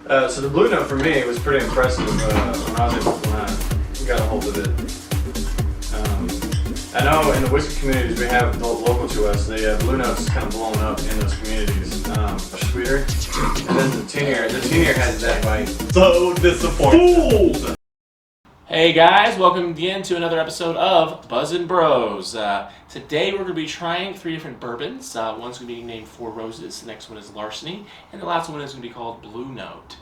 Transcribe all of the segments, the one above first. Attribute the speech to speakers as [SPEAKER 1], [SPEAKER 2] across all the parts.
[SPEAKER 1] So the Blue Note for me was pretty impressive when I got a hold of it. I know in the whiskey communities we have local to us, the Blue Note's kind of blown up in those communities. Sweeter. And then the 10 year has that bite.
[SPEAKER 2] So disappointed.
[SPEAKER 3] Hey guys, welcome again to another episode of Buzzin Bros. Today we're going to be trying 3 different bourbons. One's going to be named Four Roses, the next one is Larceny, and the last one is going to be called Blue Note.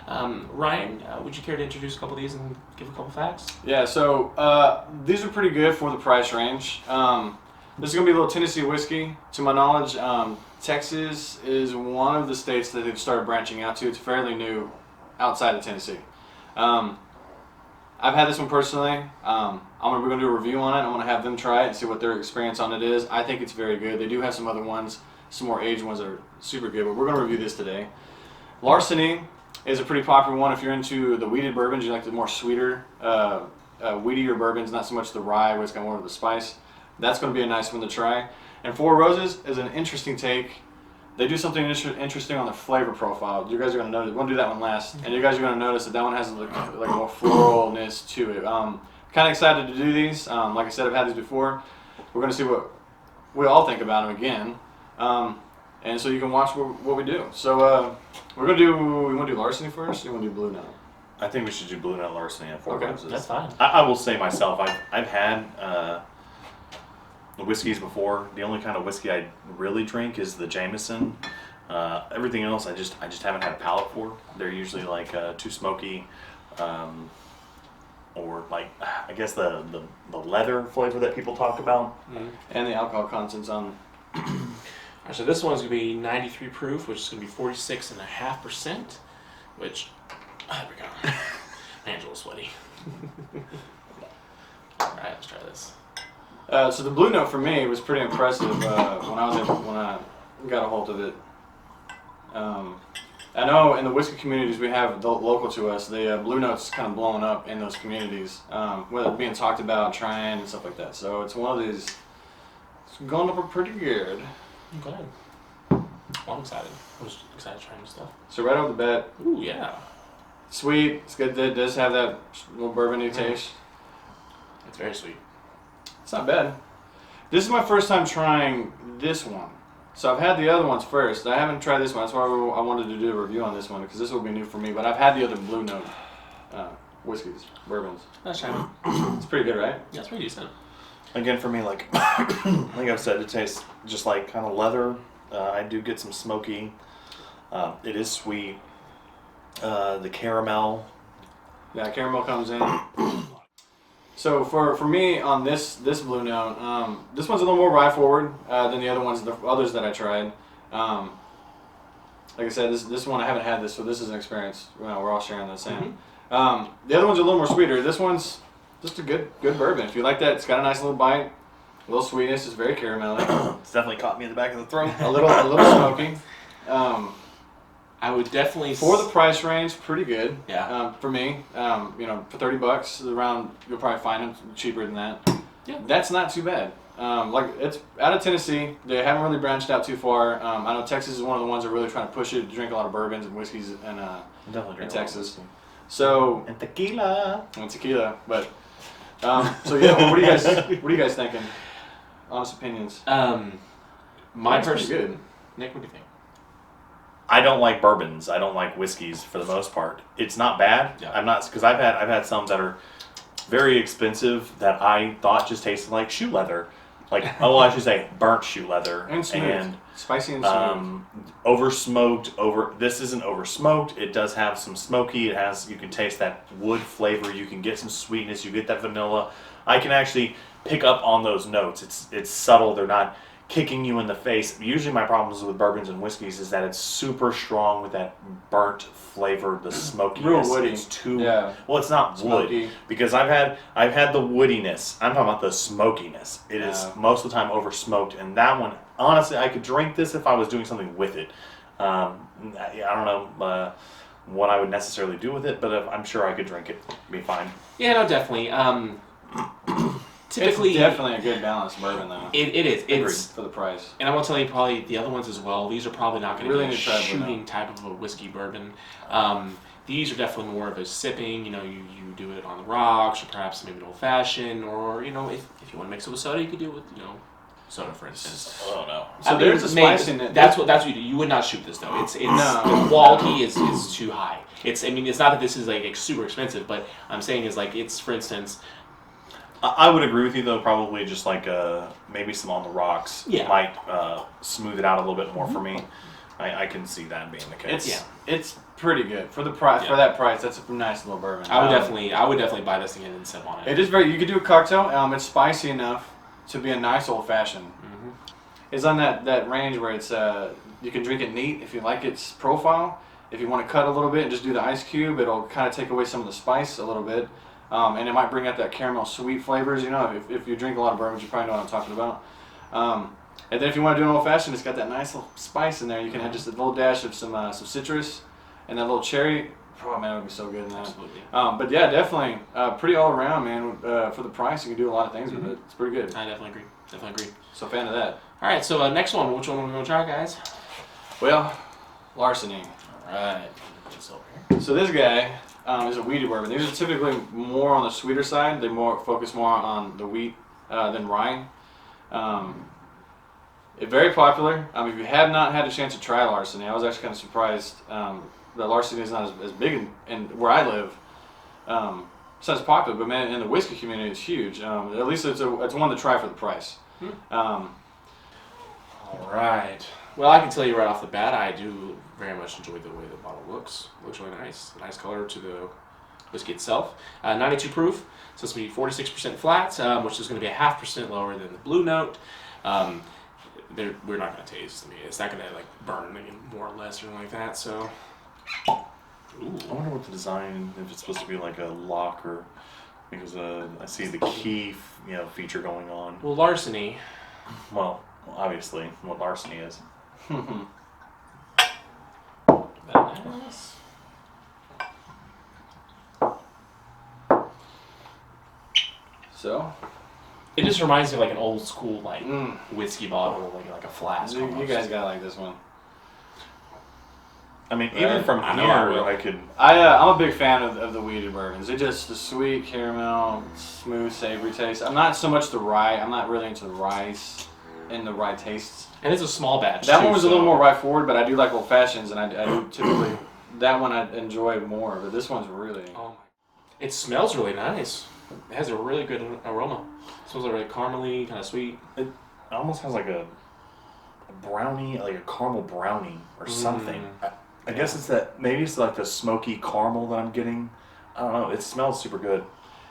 [SPEAKER 3] Ryan, would you care to introduce a couple of these and give a couple facts?
[SPEAKER 1] Yeah, so these are pretty good for the price range. This is going to be a little Tennessee whiskey. To my knowledge, Texas is one of the states that they've started branching out to. It's fairly new outside of Tennessee. I've had this one personally. We're going to do a review on it. I want to have them try it and see what their experience on it is. I think it's very good. They do have some other ones, some more aged ones that are super good, but we're going to review this today. Larceny is a pretty popular one if you're into the wheated bourbons. You like the more sweeter, wheatier bourbons, not so much the rye, where it's got more of the spice. That's going to be a nice one to try. And Four Roses is an interesting take. They do something interesting on the flavor profile. You guys are going to notice. We're going to do that one last. And you guys are going to notice that one has like more floralness to it. Kind of excited to do these. Like I said, I've had these before. We're going to see what we all think about them again. And so you can watch what we do. So we want to do Larceny first, or you want to do Blue Note?
[SPEAKER 2] I think we should do Blue Note, Larceny, and Four Roses.
[SPEAKER 3] That's fine.
[SPEAKER 2] I will say myself, I've had the whiskeys before. The only kind of whiskey I really drink is the Jameson. Everything else, I just haven't had a palate for. They're usually like too smoky, or like I guess the leather flavor that people talk about,
[SPEAKER 1] and the alcohol contents on.
[SPEAKER 3] So this one's going to be 93 proof, which is going to be 46.5%, which, there we go. Angela's sweaty. All right, let's try this.
[SPEAKER 1] So the Blue Note for me was pretty impressive when I got a hold of it. I know in the whiskey communities we have local to us, the Blue Note's kind of blowing up in those communities, whether it's being talked about, trying, and stuff like that. So it's one of these. It's going up pretty good.
[SPEAKER 3] Go ahead. Well, I'm excited. I'm just excited trying new stuff.
[SPEAKER 1] So right off the bat,
[SPEAKER 3] Ooh, yeah.
[SPEAKER 1] sweet. It's good. It does have that little bourbon-y taste.
[SPEAKER 3] It's very sweet.
[SPEAKER 1] It's not bad. This is my first time trying this one. So I've had the other ones first. I haven't tried this one. That's why I wanted to do a review on this one, because this will be new for me. But I've had the other Blue Note whiskeys, bourbons.
[SPEAKER 3] Let's try it.
[SPEAKER 1] It's pretty good, right?
[SPEAKER 3] Yeah, it's pretty decent.
[SPEAKER 2] Again, for me, like I've said, it tastes just like kind of leather. I do get some smoky. It is sweet. The caramel.
[SPEAKER 1] Yeah, caramel comes in. So for me on this Blue Note, this one's a little more rye forward than the other ones, the others that I tried. Like I said, this one I haven't had this, so this is an experience. Well, we're all sharing the same. The other one's a little more sweeter. This one's just a good bourbon. If you like that, it's got a nice little bite, a little sweetness. It's very caramelly.
[SPEAKER 2] It's definitely caught me in the back of the throat.
[SPEAKER 1] a little smoky.
[SPEAKER 3] I would definitely
[SPEAKER 1] For the price range, pretty good.
[SPEAKER 3] Yeah.
[SPEAKER 1] For me, for $30 around, you'll probably find them cheaper than that.
[SPEAKER 3] Yeah.
[SPEAKER 1] That's not too bad. Like it's out of Tennessee. They haven't really branched out too far. I know Texas is one of the ones that are really trying to push it to drink a lot of bourbons and whiskeys in Texas. So
[SPEAKER 2] and tequila.
[SPEAKER 1] But so yeah, what are you guys thinking? Honest opinions.
[SPEAKER 3] My
[SPEAKER 1] pretty
[SPEAKER 3] person.
[SPEAKER 1] good.
[SPEAKER 3] Nick, what do you think?
[SPEAKER 2] I don't like bourbons. I don't like whiskeys for the most part. It's not bad.
[SPEAKER 3] Yeah.
[SPEAKER 2] I'm not, because I've had some that are very expensive that I thought just tasted like shoe leather. Like, I should say burnt shoe leather.
[SPEAKER 1] And smooth. Spicy and smooth.
[SPEAKER 2] Over smoked. This isn't over smoked. It does have some smoky. You can taste that wood flavor. You can get some sweetness. You get that vanilla. I can actually pick up on those notes. It's subtle. They're not kicking you in the face. Usually my problems with bourbons and whiskeys is that it's super strong with that burnt flavor, the smokiness.
[SPEAKER 1] Real woody.
[SPEAKER 2] It's too
[SPEAKER 1] well,
[SPEAKER 2] it's not
[SPEAKER 1] smoky.
[SPEAKER 2] wood, because I've had the woodiness. I'm talking about the smokiness. It is most of the time over smoked, and that one, honestly, I could drink this if I was doing something with it. I don't know what I would necessarily do with it, but I'm sure I could drink it. It'd be fine.
[SPEAKER 3] Yeah, no, definitely. typically
[SPEAKER 1] it's definitely a good balanced bourbon though.
[SPEAKER 3] It is. It's
[SPEAKER 1] for the price.
[SPEAKER 3] And I will tell you probably the other ones as well. These are probably not going to
[SPEAKER 1] Really
[SPEAKER 3] be a
[SPEAKER 1] need to try
[SPEAKER 3] shooting type of a whiskey bourbon. These are definitely more of a sipping. You do it on the rocks, or perhaps maybe an old fashioned, or if you want to mix it with soda, you could do it with soda, for instance.
[SPEAKER 2] Oh no.
[SPEAKER 1] So there's a spice in it.
[SPEAKER 3] That's what you do. You would not shoot this though. It's the quality is too high. It's not that this is like super expensive, but I'm saying is like it's, for instance.
[SPEAKER 2] I would agree with you though. Probably just like maybe some on the rocks might smooth it out a little bit more for me. I can see that being the case.
[SPEAKER 1] It's pretty good for the price.
[SPEAKER 3] Yeah.
[SPEAKER 1] For that price, that's a nice little bourbon.
[SPEAKER 3] I would definitely buy this thing and sip on it.
[SPEAKER 1] It is very. You could do a cocktail. It's spicy enough to be a nice old fashioned.
[SPEAKER 3] Mm-hmm.
[SPEAKER 1] It's on that range where it's you can drink it neat if you like its profile. If you want to cut a little bit and just do the ice cube, it'll kind of take away some of the spice a little bit, and it might bring out that caramel sweet flavors. If you drink a lot of bourbons, you probably know what I'm talking about. And then if you want to do an old fashioned, it's got that nice little spice in there. You can add just a little dash of some citrus and that little cherry. Oh man, it would be so good in that.
[SPEAKER 3] Absolutely.
[SPEAKER 1] But yeah, definitely pretty all around, man. For the price, you can do a lot of things with it. It's pretty good.
[SPEAKER 3] I definitely agree.
[SPEAKER 1] So fan of that.
[SPEAKER 3] All right, so next one. Which one are we going to try, guys?
[SPEAKER 1] Well, Larceny.
[SPEAKER 3] All right. This over here.
[SPEAKER 1] So this guy is a wheated bourbon. These are typically more on the sweeter side. They focus more on the wheat than rye. It's very popular. If you have not had a chance to try Larceny, I was actually kind of surprised that Larceny is not as big in where I live. It's not as popular, but man, in the whiskey community, it's huge. At least it's one to try for the price.
[SPEAKER 3] All right. Well, I can tell you right off the bat, I do very much enjoy the way the bottle looks. It looks really nice. Nice color to the whiskey itself. 92 proof, so it's going to be 46% flat, which is going to be a 0.5% lower than the Blue Note. We're not going to taste. It's not going to like burn more or less or anything like that. So,
[SPEAKER 2] I wonder what the design, if it's supposed to be like a lock or because I see the key feature going on.
[SPEAKER 3] Well, Larceny.
[SPEAKER 2] Well, obviously, what Larceny is.
[SPEAKER 3] Nice.
[SPEAKER 1] So
[SPEAKER 3] It just reminds me of like an old school whiskey bottle, like a flask.
[SPEAKER 1] you guys gotta like this one.
[SPEAKER 2] I mean, even from
[SPEAKER 3] I
[SPEAKER 2] here,
[SPEAKER 3] know I will.
[SPEAKER 2] I could.
[SPEAKER 1] I'm a big fan of the wheated bourbons. They're just the sweet caramel, smooth, savory taste. I'm not so much the rye. I'm not really into the rice and the rye tastes.
[SPEAKER 3] And it's a small batch.
[SPEAKER 1] That
[SPEAKER 3] too,
[SPEAKER 1] one was
[SPEAKER 3] so.
[SPEAKER 1] a little more rye forward, but I do like old fashions, and I do typically that one I enjoy more. But this one's really.
[SPEAKER 3] Oh my! It smells really nice. It has a really good aroma. It smells like really caramely, kind of sweet.
[SPEAKER 2] It almost has like a brownie, like a caramel brownie or something. I guess it's that. Maybe it's like the smoky caramel that I'm getting. I don't know. It smells super good.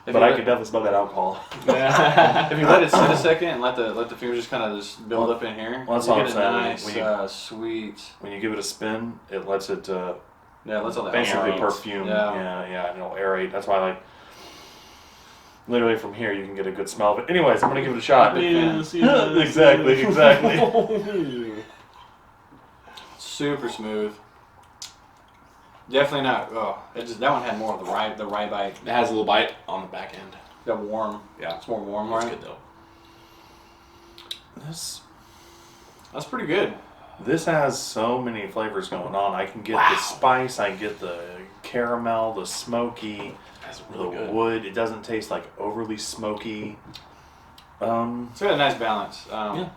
[SPEAKER 2] But I could definitely smell that alcohol.
[SPEAKER 1] If you let it sit a second and let the fingers just kind of just build up in here,
[SPEAKER 2] Well, that's
[SPEAKER 1] you
[SPEAKER 2] all
[SPEAKER 1] get
[SPEAKER 2] I'm
[SPEAKER 1] a
[SPEAKER 2] saying.
[SPEAKER 1] nice, sweet.
[SPEAKER 2] When you give it a spin, it lets it
[SPEAKER 1] Let's all that
[SPEAKER 2] basically
[SPEAKER 1] aerate.
[SPEAKER 2] perfume.
[SPEAKER 1] Yeah.
[SPEAKER 2] And it'll aerate. That's why literally from here you can get a good smell of it. Anyways, I'm gonna give it a shot. Exactly.
[SPEAKER 1] Super smooth. Definitely not. Oh, that one had more of the rye bite.
[SPEAKER 3] It has a little bite on the back end.
[SPEAKER 1] That warm.
[SPEAKER 3] Yeah.
[SPEAKER 1] It's more warm,
[SPEAKER 3] It's
[SPEAKER 1] right?
[SPEAKER 3] good though.
[SPEAKER 1] That's pretty good.
[SPEAKER 2] This has so many flavors going on. I can get the spice, I get the caramel, the smoky,
[SPEAKER 3] That's
[SPEAKER 2] the
[SPEAKER 3] really good.
[SPEAKER 2] wood. It doesn't taste like overly smoky.
[SPEAKER 1] It's got a nice balance.
[SPEAKER 3] Yeah.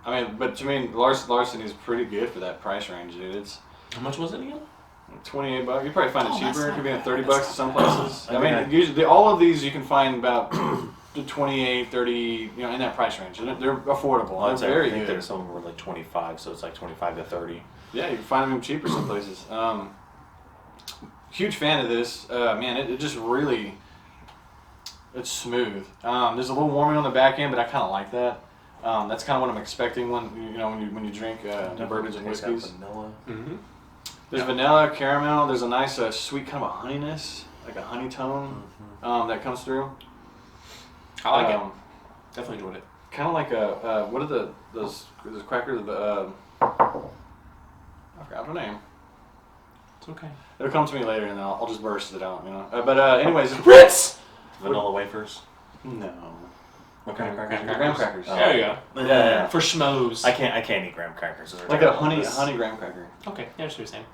[SPEAKER 1] I mean, but to me, Larceny is pretty good for that price range, dude. It's
[SPEAKER 3] How much was it again?
[SPEAKER 1] $28. You probably find it
[SPEAKER 3] that's
[SPEAKER 1] cheaper. It
[SPEAKER 3] not
[SPEAKER 1] could be at
[SPEAKER 3] bad.
[SPEAKER 1] $30 at some places.
[SPEAKER 2] I
[SPEAKER 1] I
[SPEAKER 2] mean,
[SPEAKER 1] mean, usually all of these you can find about the 28, 30, in that price range. And they're affordable.
[SPEAKER 2] Well,
[SPEAKER 1] They're very
[SPEAKER 2] I think
[SPEAKER 1] good.
[SPEAKER 2] there's some were like 25, so it's like 25 to 30.
[SPEAKER 1] Yeah, you can find them cheaper some places. Huge fan of this. Man, it just really, it's smooth. There's a little warming on the back end, but I kind of like that. That's kind of what I'm expecting when you drink bourbons and whiskeys.
[SPEAKER 2] Vanilla.
[SPEAKER 3] Mm-hmm.
[SPEAKER 1] There's vanilla, caramel. There's a nice sweet kind of a honeyness, like a honey tone that comes through.
[SPEAKER 3] I like it. Definitely enjoyed it.
[SPEAKER 1] Kind of like what are those crackers? I forgot her name.
[SPEAKER 3] It's okay.
[SPEAKER 1] It'll come to me later, and then I'll just burst it out. But anyways,
[SPEAKER 3] Ritz!
[SPEAKER 2] Vanilla wafers.
[SPEAKER 1] no.
[SPEAKER 2] What kind of crackers?
[SPEAKER 1] Graham crackers.
[SPEAKER 3] There you go.
[SPEAKER 2] Yeah.
[SPEAKER 3] For schmoes.
[SPEAKER 2] I can't eat graham crackers. They're
[SPEAKER 1] Like a
[SPEAKER 2] terrible.
[SPEAKER 1] honey graham cracker.
[SPEAKER 3] Okay, yeah, that's what you're saying.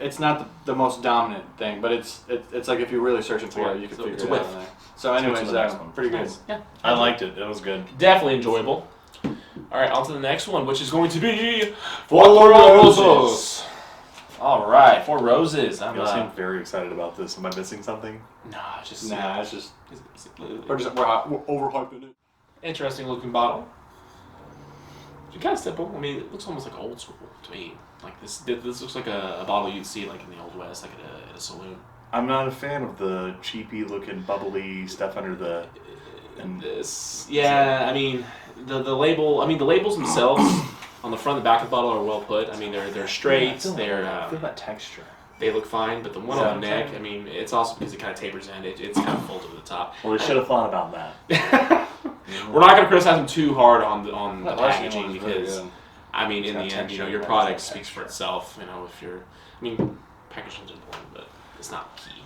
[SPEAKER 1] It's not the most dominant thing, but it's like if you're really searching for it, you can figure
[SPEAKER 3] it's
[SPEAKER 1] it
[SPEAKER 3] a
[SPEAKER 1] out.
[SPEAKER 3] whiff.
[SPEAKER 1] In there. So, anyways,
[SPEAKER 2] the next one.
[SPEAKER 1] pretty good.
[SPEAKER 3] Nice. Yeah.
[SPEAKER 2] I liked it. It was good.
[SPEAKER 3] Definitely enjoyable. All right, on to the next one, which is going to be
[SPEAKER 1] Four Roses.
[SPEAKER 3] All right, Four Roses. I'm
[SPEAKER 2] You seem very excited about this. Am I missing something?
[SPEAKER 3] Nah, it's just
[SPEAKER 1] It's just
[SPEAKER 3] it's
[SPEAKER 1] we're overhyping it.
[SPEAKER 3] interesting looking bottle. It's kind of simple. I mean, it looks almost like old school to me. Like this looks like a bottle you'd see like in the Old West, like at a saloon.
[SPEAKER 2] I'm not a fan of the cheapy looking bubbly stuff under the.
[SPEAKER 3] I mean, the label. I mean, the labels themselves on the front and back of the bottle are well put. I mean, they're straight.
[SPEAKER 2] I feel that texture.
[SPEAKER 3] They look fine, but the one on the neck, I mean, it's also because it kind of tapers in. It's kind of folded to the top.
[SPEAKER 2] Well, they should have thought about that.
[SPEAKER 3] We're not going to criticize them too hard on the
[SPEAKER 1] That
[SPEAKER 3] packaging
[SPEAKER 1] Larceny one's really
[SPEAKER 3] because,
[SPEAKER 1] good.
[SPEAKER 3] I mean, in
[SPEAKER 2] got
[SPEAKER 3] the end,
[SPEAKER 2] texture,
[SPEAKER 3] your
[SPEAKER 2] right?
[SPEAKER 3] product
[SPEAKER 2] It's got
[SPEAKER 3] speaks for
[SPEAKER 2] texture.
[SPEAKER 3] itself. You know, if you're, I mean, packaging's important, but it's not key.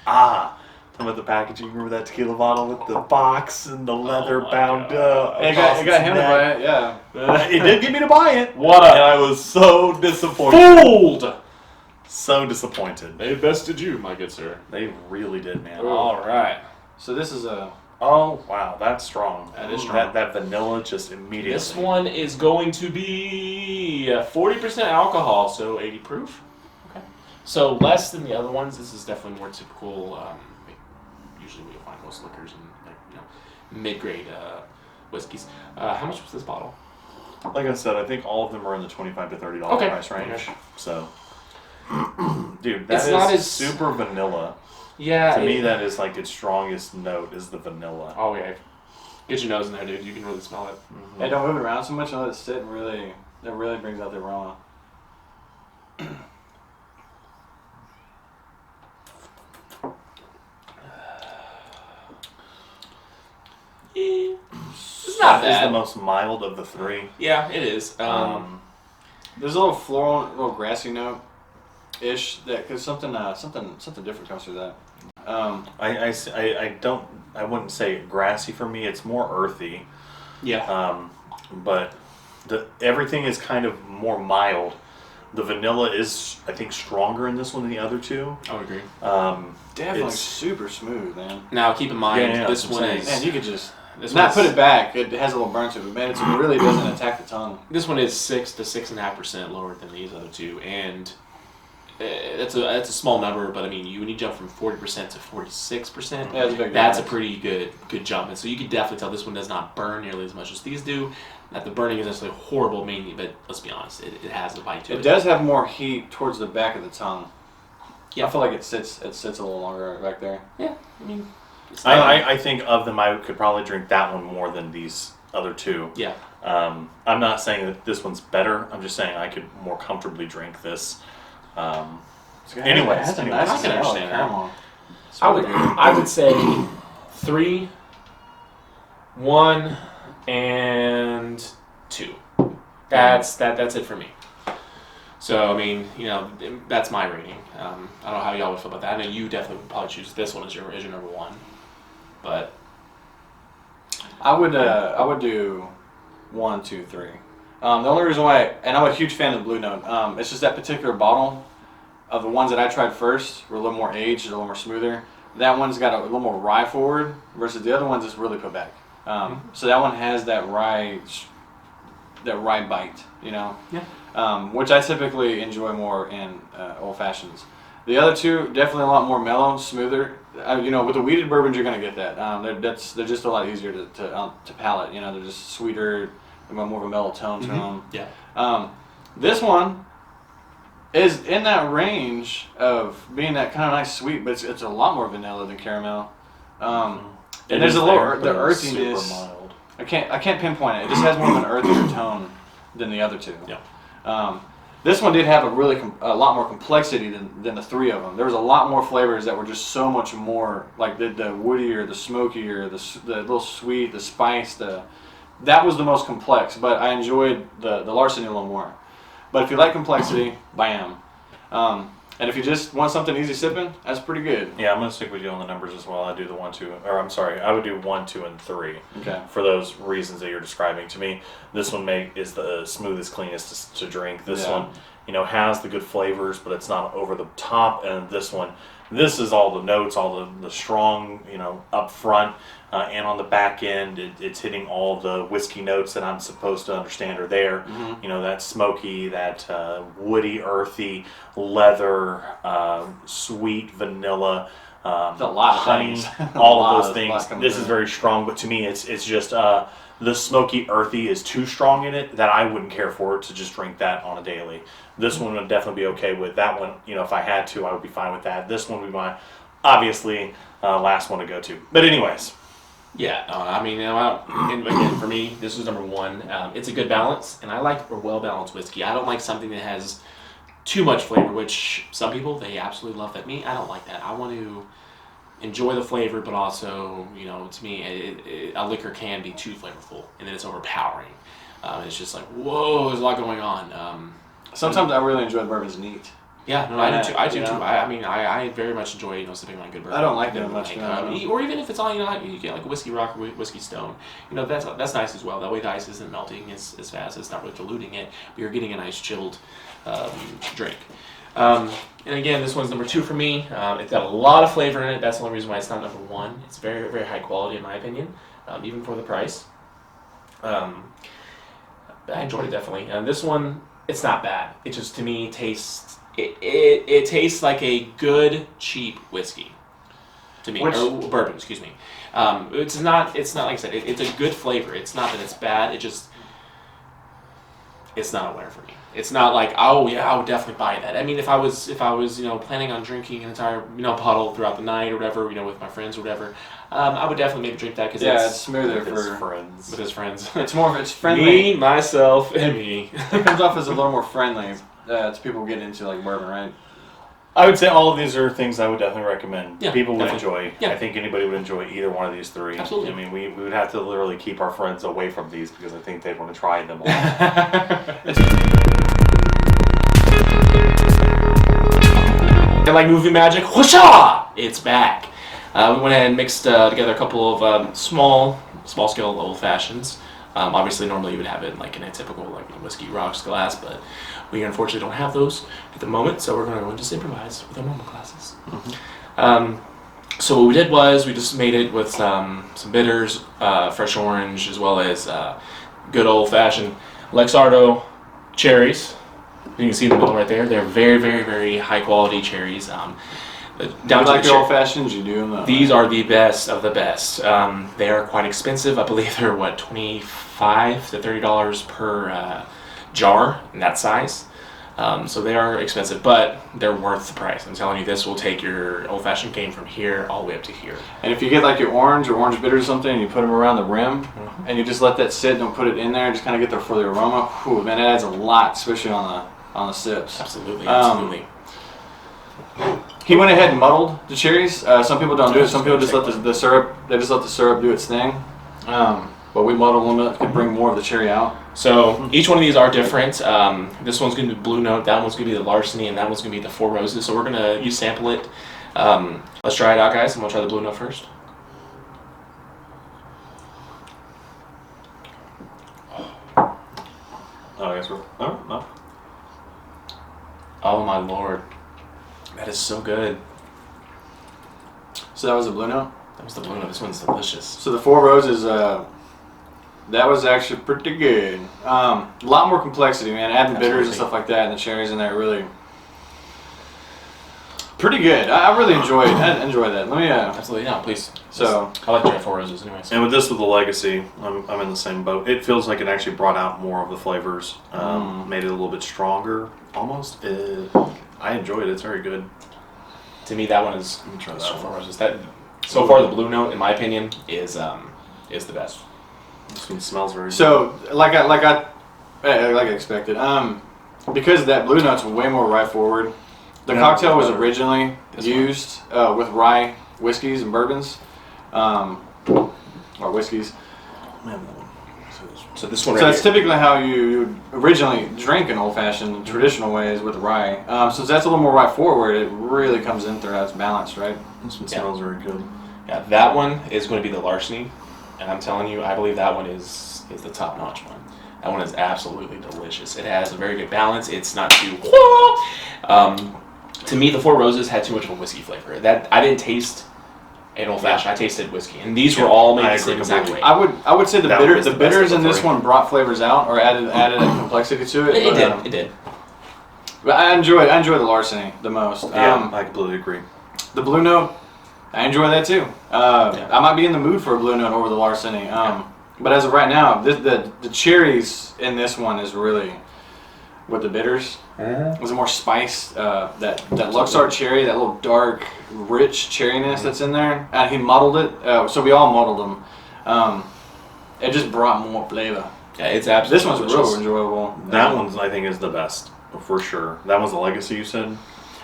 [SPEAKER 2] Talking about the packaging. Remember that tequila bottle with the box and the leather
[SPEAKER 3] my
[SPEAKER 2] bound?
[SPEAKER 3] God.
[SPEAKER 1] It got him to buy it, yeah.
[SPEAKER 2] It did get me to buy it.
[SPEAKER 3] What
[SPEAKER 2] And
[SPEAKER 3] a
[SPEAKER 2] I was so disappointed.
[SPEAKER 3] fooled!
[SPEAKER 2] So disappointed.
[SPEAKER 3] They bested you, my good sir.
[SPEAKER 2] They really did, man.
[SPEAKER 3] All right.
[SPEAKER 1] So this is a
[SPEAKER 2] Oh wow, that's strong.
[SPEAKER 3] That is strong.
[SPEAKER 2] That vanilla just immediately.
[SPEAKER 3] This one is going to be 40% alcohol, so 80 proof. Okay. So less than the other ones. This is definitely more typical. Usually we find most liquors and mid-grade whiskeys. How much was this bottle?
[SPEAKER 2] Like I said, I think all of them are in the $25 to $30
[SPEAKER 3] Okay.
[SPEAKER 2] price range.
[SPEAKER 3] Okay.
[SPEAKER 2] So, dude,
[SPEAKER 3] It's
[SPEAKER 2] that
[SPEAKER 3] not
[SPEAKER 2] is
[SPEAKER 3] as-
[SPEAKER 2] super vanilla.
[SPEAKER 3] Yeah.
[SPEAKER 2] To me, that is like its strongest note is the vanilla.
[SPEAKER 3] Oh yeah. Get your nose in there, dude. You can really smell it.
[SPEAKER 1] Hey, don't move it around so much and let it sit and that really brings out the aroma.
[SPEAKER 3] It's not
[SPEAKER 2] That is
[SPEAKER 3] bad.
[SPEAKER 2] the most mild of the three.
[SPEAKER 3] Yeah, it is.
[SPEAKER 1] There's a little floral, little grassy note, ish. That because something different comes through that.
[SPEAKER 2] I wouldn't say grassy for me. It's more earthy.
[SPEAKER 3] Yeah.
[SPEAKER 2] But everything is kind of more mild. The vanilla is, I think, stronger in this one than the other two.
[SPEAKER 3] I would agree.
[SPEAKER 1] Definitely
[SPEAKER 2] It's-
[SPEAKER 1] super smooth, man.
[SPEAKER 3] Now keep in mind,
[SPEAKER 2] Yeah,
[SPEAKER 3] this
[SPEAKER 2] that's
[SPEAKER 3] one
[SPEAKER 2] what I'm
[SPEAKER 3] is
[SPEAKER 1] Man, you could just
[SPEAKER 3] this
[SPEAKER 1] not
[SPEAKER 3] one's-
[SPEAKER 1] put it back. It has a little burn to it, man. It really doesn't attack the tongue.
[SPEAKER 3] This one is 6 to 6.5% lower than these other two, and that's a small number. But I mean, when you jump from 40% to 46%,
[SPEAKER 1] Yeah, it's a big
[SPEAKER 3] that's a
[SPEAKER 1] difference.
[SPEAKER 3] pretty good jump. And so you can definitely tell this one does not burn nearly as much as these do. Not the burning is necessarily horrible, mainly, but let's be honest, it has a bite to it.
[SPEAKER 1] It does have more heat towards the back of the tongue.
[SPEAKER 3] Yeah.
[SPEAKER 1] I feel like it sits a little longer back there.
[SPEAKER 3] Yeah, I mean, it's not-
[SPEAKER 2] I think of them, I could probably drink that one more than these other two.
[SPEAKER 3] yeah.
[SPEAKER 2] I'm not saying that this one's better. I'm just saying I could more comfortably drink this. Anyways,
[SPEAKER 1] It has a
[SPEAKER 2] anyways.
[SPEAKER 1] nice
[SPEAKER 3] I can
[SPEAKER 1] smell of
[SPEAKER 3] understand that.
[SPEAKER 1] caramel. It's
[SPEAKER 3] I
[SPEAKER 1] really
[SPEAKER 3] would,
[SPEAKER 1] good.
[SPEAKER 3] I would say 3, 1, and 2. That's it for me. So I mean, that's my rating. I don't know how y'all would feel about that. I know you definitely would probably choose this one as your number one, but
[SPEAKER 1] I would do 1, 2, 3. The only reason why, and I'm a huge fan of the Blue Note. It's just that particular bottle of the ones that I tried first were a little more aged, a little more smoother. That one's got a little more rye forward versus the other ones is really put back. So that one has that rye bite,
[SPEAKER 3] Yeah.
[SPEAKER 1] which I typically enjoy more in old fashions. The other two definitely a lot more mellow, smoother. With the weeded bourbons you're gonna get that. They're just a lot easier to palate. They're just sweeter, they've got more of a mellow tone to them.
[SPEAKER 3] yeah.
[SPEAKER 1] This one is in that range of being that kind of nice sweet, but it's a lot more vanilla than caramel. And there's a little the earthiness.
[SPEAKER 2] Super mild.
[SPEAKER 1] I can't pinpoint it. It just has more of an earthier tone than the other two.
[SPEAKER 3] Yeah.
[SPEAKER 1] This one did have a lot more complexity than the three of them. There was a lot more flavors that were just so much more like the woodier, the smokier, the little sweet, the spice. That was the most complex. But I enjoyed the Larceny a little more. But if you like complexity, bam. And if you just want something easy sipping, that's pretty good.
[SPEAKER 2] Yeah, I'm gonna stick with you on the numbers as well. I do the 1, 2, or I'm sorry, I would do 1, 2, and 3.
[SPEAKER 1] Okay.
[SPEAKER 2] For those reasons that you're describing to me, this one is the smoothest, cleanest to drink. This one, has the good flavors, but it's not over the top. And this is all the notes, all the strong, up front and on the back end. It's hitting all the whiskey notes that I'm supposed to understand are there.
[SPEAKER 1] Mm-hmm.
[SPEAKER 2] That smoky, that woody, earthy, leather, sweet, vanilla.
[SPEAKER 1] A lot of
[SPEAKER 2] honey,
[SPEAKER 1] things.
[SPEAKER 2] all of those things.
[SPEAKER 1] This
[SPEAKER 2] This is very strong, but to me, it's just the smoky, earthy is too strong in it that I wouldn't care for to just drink that on a daily. This one would definitely be okay with that one. If I had to, I would be fine with that. This one would be my obviously last one to go to. But anyways.
[SPEAKER 3] Yeah, and again, for me, this is number 1. It's a good balance, and I like a well-balanced whiskey. I don't like something that has too much flavor, which some people, they absolutely love that. Me, I don't like that. I want to enjoy the flavor, but also, to me, a liquor can be too flavorful, and then it's overpowering. It's just like, whoa, there's a lot going on.
[SPEAKER 1] Sometimes I really enjoy bourbons neat.
[SPEAKER 3] Yeah, no, I do too. I do too. I very much enjoy sipping on good bourbon.
[SPEAKER 1] I don't like that much.
[SPEAKER 3] Or even if it's all you get like a whiskey rock or whiskey stone. That's nice as well. That way the ice isn't melting as fast. It's not really diluting it, but you're getting a nice chilled drink. And again, this one's number 2 for me. It's got a lot of flavor in it. That's the only reason why it's not number 1. It's very, very high quality in my opinion, even for the price. I enjoyed it definitely. And this one, it's not bad. It just to me tastes. It tastes like a good cheap whiskey to me, or bourbon. Excuse me. It's not like I said. It's a good flavor. It's not that it's bad. It's not a winner for me. It's not like, oh yeah, I would definitely buy that. I mean, if I was planning on drinking an entire bottle throughout the night or whatever, with my friends or whatever, I would definitely maybe drink that because
[SPEAKER 1] it's smoother
[SPEAKER 2] with his friends.
[SPEAKER 3] With his friends.
[SPEAKER 1] It's friendly.
[SPEAKER 3] Me, myself, and me.
[SPEAKER 1] It comes off as a little more friendly. To people getting into like bourbon, right?
[SPEAKER 2] I would say all of these are things I would definitely recommend.
[SPEAKER 3] Yeah,
[SPEAKER 2] people would
[SPEAKER 3] definitely.
[SPEAKER 2] enjoy.
[SPEAKER 3] Yeah.
[SPEAKER 2] I think anybody would enjoy either one of these 3.
[SPEAKER 3] Absolutely.
[SPEAKER 2] I mean, we would have to literally keep our friends away from these because I think they'd want to try them all.
[SPEAKER 3] And like movie magic, whoosha! It's back. We went ahead and mixed together a couple of small scale old fashions. Obviously, normally you would have it like in a typical whiskey rocks glass, but we unfortunately don't have those at the moment, so we're going to just improvise with our normal glasses. Mm-hmm. So what we did was we just made it with some bitters, fresh orange, as well as good old-fashioned Luxardo cherries. You can see the middle right there. They're very, very, very high-quality cherries. Down
[SPEAKER 1] you like the old fashions, you do them.
[SPEAKER 3] These are the best of the best. They are quite expensive. I believe they're $25 to $30 per jar in that size. So they are expensive, but they're worth the price. I'm telling you, this will take your old-fashioned game from here all the way up to here.
[SPEAKER 1] And if you get like your orange or orange bitters or something, and you put them around the rim, and you just let that sit, don't put it in there, just kind of get there for the aroma. Whew, man, it adds a lot, especially on the sips.
[SPEAKER 3] Absolutely, absolutely.
[SPEAKER 1] He went ahead and muddled the cherries. Some people don't do it. some people just let the syrup. They just let the syrup do its thing. But we muddled them. It could bring more of the cherry out.
[SPEAKER 3] So each one of these are different. This one's going to be Blue Note. That one's going to be the Larceny, and that one's going to be the Four Roses. So we're going to sample it. Let's try it out, guys. I'm going to try the Blue Note first.
[SPEAKER 2] Oh, I guess we're. Oh, no.
[SPEAKER 3] Oh my lord, that is so good.
[SPEAKER 1] So that was the Blue Note?
[SPEAKER 3] That was the Blue Note. This one's delicious.
[SPEAKER 1] So the Four Roses, that was actually pretty good. A lot more complexity, man. Adding bitters and stuff like that, and the cherries in there, really pretty good. I really enjoyed that. Let me
[SPEAKER 3] Absolutely, yeah, please.
[SPEAKER 1] So
[SPEAKER 3] I like to try Four Roses, anyways.
[SPEAKER 2] And with this, with the Legacy, I'm in the same boat. It feels like it actually brought out more of the flavors, made it a little bit stronger, almost. I enjoyed it. It's very good.
[SPEAKER 3] To me, that one is.
[SPEAKER 2] Let me try
[SPEAKER 3] Four
[SPEAKER 2] that one.
[SPEAKER 3] Roses. That so far the Blue Note, in my opinion, is the best.
[SPEAKER 2] This one smells very good.
[SPEAKER 1] So like I expected. Because that Blue Note's way more rye forward. The cocktail was originally used with rye whiskeys and bourbons, or whiskeys.
[SPEAKER 2] Man, that one. So this one.
[SPEAKER 3] So this one
[SPEAKER 1] So
[SPEAKER 3] right
[SPEAKER 1] that's
[SPEAKER 3] here.
[SPEAKER 1] typically how you originally drink an old fashioned, traditional ways with rye. Since that's a little more rye forward, it really comes in throughout its balance, right?
[SPEAKER 2] This one
[SPEAKER 3] Yeah.
[SPEAKER 2] smells very good.
[SPEAKER 3] Yeah, that one is going to be the Larceny, and I'm telling you, I believe that one is the top notch one. That one is absolutely delicious. It has a very good balance. It's not too. To me, the Four Roses had too much of a whiskey flavor. That I didn't taste an old fashioned. I tasted whiskey, and these were all made
[SPEAKER 2] I
[SPEAKER 3] the same
[SPEAKER 2] agree
[SPEAKER 3] exact way.
[SPEAKER 2] completely.
[SPEAKER 1] I would say the
[SPEAKER 2] That one is
[SPEAKER 1] the
[SPEAKER 2] the best
[SPEAKER 1] bitters
[SPEAKER 2] of
[SPEAKER 1] in
[SPEAKER 2] the
[SPEAKER 1] this
[SPEAKER 2] three.
[SPEAKER 1] one brought flavors out or added a complexity to it.
[SPEAKER 3] It did.
[SPEAKER 1] But I enjoy the Larceny the most.
[SPEAKER 2] Yeah, I completely agree.
[SPEAKER 1] The blue note, I enjoy that too. I might be in the mood for a blue note over the Larceny. But as of right now, the cherries in this one is really with the bitters. There's a more spice. That Luxart cherry, that little dark, rich cherryness that's in there. And he muddled it, so we all muddled them. It just brought more flavor.
[SPEAKER 3] Yeah, it's absolutely.
[SPEAKER 1] This one's
[SPEAKER 3] delicious.
[SPEAKER 1] real enjoyable.
[SPEAKER 2] That one's, I think, is the best, for sure. That was the Legacy you said?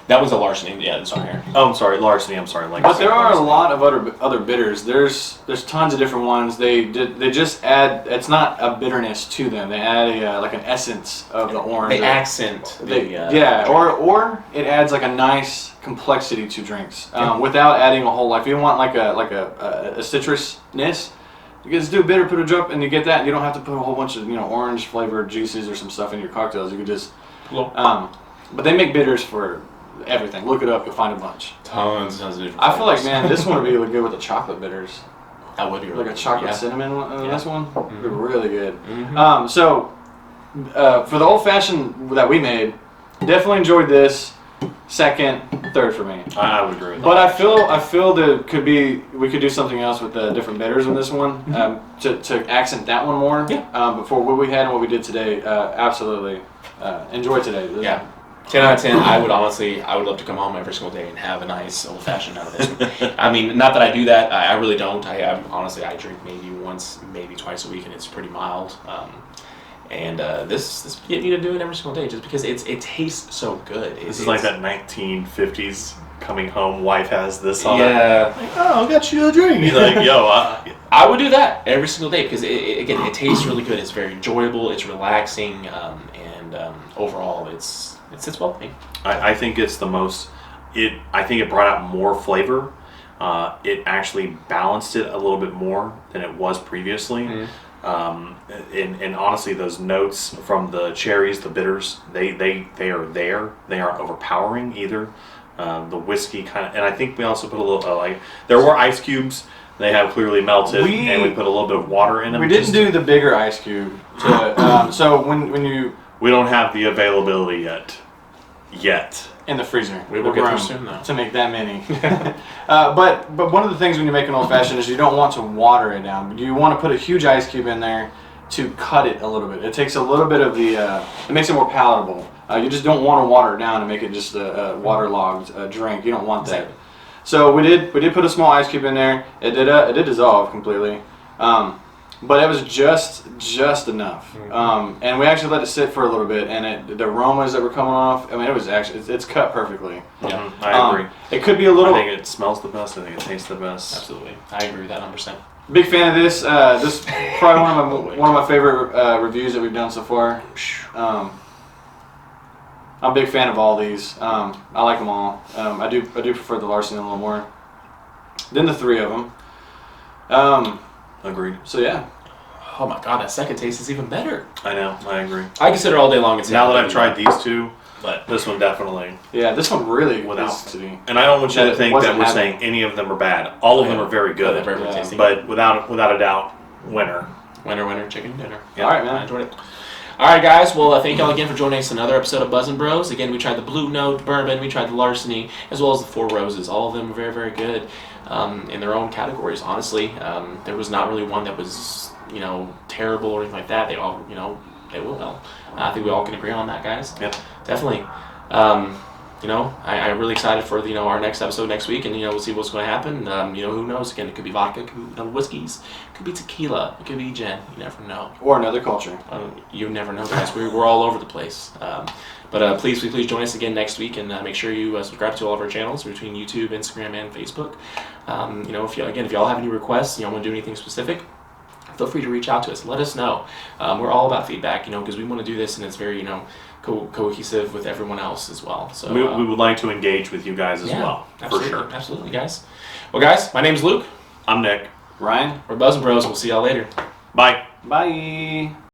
[SPEAKER 3] That was the Larceny. Yeah, this one here.
[SPEAKER 2] Oh, I'm sorry, Larceny, I'm sorry. Legacy.
[SPEAKER 1] But there are a
[SPEAKER 2] Larceny.
[SPEAKER 1] lot of other bitters. There's tons of different ones. They just add. It's not a bitterness to them. They add like an essence of the orange.
[SPEAKER 3] They accent.
[SPEAKER 1] Or it adds like a nice complexity to drinks without adding a whole lot. If you want like a citrusness, you just do a bitter, put a drop, and you get that. And you don't have to put a whole bunch of orange flavored juices or some stuff in your cocktails. You could just. But they make bitters for everything. Look it up. You'll find a bunch.
[SPEAKER 3] Tons of different.
[SPEAKER 1] I feel like,
[SPEAKER 3] flavors.
[SPEAKER 1] man, this one would be really good with the chocolate bitters.
[SPEAKER 3] That would be really
[SPEAKER 1] Like a
[SPEAKER 3] good.
[SPEAKER 1] chocolate
[SPEAKER 3] Yeah.
[SPEAKER 1] cinnamon one.
[SPEAKER 3] Yeah.
[SPEAKER 1] This one would be really good.
[SPEAKER 3] Mhm.
[SPEAKER 1] For the old fashioned that we made, definitely enjoyed this. Second, third for me.
[SPEAKER 2] I would agree with
[SPEAKER 1] But
[SPEAKER 2] that.
[SPEAKER 1] I feel that we could do something else with the different bitters in this one to accent that one more.
[SPEAKER 3] Yeah.
[SPEAKER 1] Before what we had and what we did today, absolutely enjoy today.
[SPEAKER 3] Yeah. 10 out of 10, I would love to come home every single day and have a nice old fashioned out of this one. I mean, not that I do that, I really don't. I honestly, I drink maybe once, maybe twice a week, and it's pretty mild. This get me to do it every single day just because it tastes so good.
[SPEAKER 2] This is like that 1950s coming home, wife has this on it.
[SPEAKER 3] Yeah.
[SPEAKER 2] Like, oh, I got you a drink. He's like, yo,
[SPEAKER 3] I would do that every single day because it tastes really good. It's very enjoyable. It's relaxing, and overall, it sits well with me.
[SPEAKER 2] I think it's the most. I think it brought out more flavor. It actually balanced it a little bit more than it was previously. And honestly, those notes from the cherries, the bitters, they are there. They aren't overpowering either. The whiskey kind of, and I think we also put a little there were ice cubes. They have clearly melted, and we put a little bit of water in them.
[SPEAKER 1] We didn't do the bigger ice cube. So when you
[SPEAKER 2] We don't have the availability yet.
[SPEAKER 1] in the freezer,
[SPEAKER 3] We will
[SPEAKER 1] the
[SPEAKER 3] get there
[SPEAKER 1] room
[SPEAKER 3] soon, though.
[SPEAKER 1] to make that many. But one of the things when you make an old fashioned is you don't want to water it down. You want to put a huge ice cube in there to cut it a little bit. It takes a little bit of the. It makes it more palatable. You just don't want to water it down and make it just a waterlogged drink. You don't want that.
[SPEAKER 3] Exactly.
[SPEAKER 1] So we did put a small ice cube in there. It did dissolve completely. But it was just enough, and we actually let it sit for a little bit, and the aromas that were coming off. I mean, it was actually it's cut perfectly.
[SPEAKER 3] Yeah,
[SPEAKER 2] I agree.
[SPEAKER 1] It could be a little.
[SPEAKER 2] I think it smells the best. I think it tastes the best.
[SPEAKER 3] absolutely. I agree with that 100%.
[SPEAKER 1] Big fan of this. This is probably one of my favorite reviews that we've done so far. I'm a big fan of all these. I like them all. I do prefer the Larceny a little more than the three of them.
[SPEAKER 2] Agreed.
[SPEAKER 1] So yeah.
[SPEAKER 3] Oh my god, that second taste is even better.
[SPEAKER 2] I know. I agree.
[SPEAKER 3] I consider all day long it's
[SPEAKER 2] Now that I've tried these two,
[SPEAKER 3] but
[SPEAKER 2] this one definitely.
[SPEAKER 1] Yeah, this one really
[SPEAKER 2] Without-
[SPEAKER 1] is to me.
[SPEAKER 2] And I don't want you
[SPEAKER 1] That
[SPEAKER 2] to
[SPEAKER 1] it
[SPEAKER 2] think
[SPEAKER 1] wasn't
[SPEAKER 2] that we're
[SPEAKER 1] having-
[SPEAKER 2] saying any of them are bad. All of them
[SPEAKER 3] Yeah.
[SPEAKER 2] are very
[SPEAKER 3] they're
[SPEAKER 2] good.
[SPEAKER 3] very
[SPEAKER 1] Yeah.
[SPEAKER 3] tasty.
[SPEAKER 2] But without a doubt, winner.
[SPEAKER 3] Winner, chicken dinner.
[SPEAKER 2] Yeah.
[SPEAKER 1] All right, man.
[SPEAKER 3] I enjoyed it. All right, guys. Well, thank y'all again for joining us in another episode of Buzzin' Bros. Again, we tried the Blue Note Bourbon, we tried the Larceny, as well as the Four Roses. All of them were very, very good in their own categories. Honestly, there was not really one that was terrible or anything like that. They all they will well. I think we all can agree on that, guys.
[SPEAKER 2] Yep.
[SPEAKER 3] Definitely. I'm really excited for our next episode next week, and we'll see what's going to happen. Who knows? Again, it could be vodka, it could be whiskeys, it could be tequila, it could be gin. You never know.
[SPEAKER 1] Or another culture.
[SPEAKER 3] You never know, guys. We're all over the place. But please join us again next week, and make sure you subscribe to all of our channels between YouTube, Instagram, and Facebook. If y'all have any requests, want to do anything specific, feel free to reach out to us. Let us know. We're all about feedback, because we want to do this and it's very, cohesive with everyone else as well. So
[SPEAKER 2] we would like to engage with you guys as well,
[SPEAKER 3] absolutely,
[SPEAKER 2] for sure.
[SPEAKER 3] Absolutely, guys. Well, guys, my name's Luke.
[SPEAKER 2] I'm Nick.
[SPEAKER 1] Ryan.
[SPEAKER 3] We're Buzzin' Bros. We'll see y'all later.
[SPEAKER 2] Bye.
[SPEAKER 1] Bye.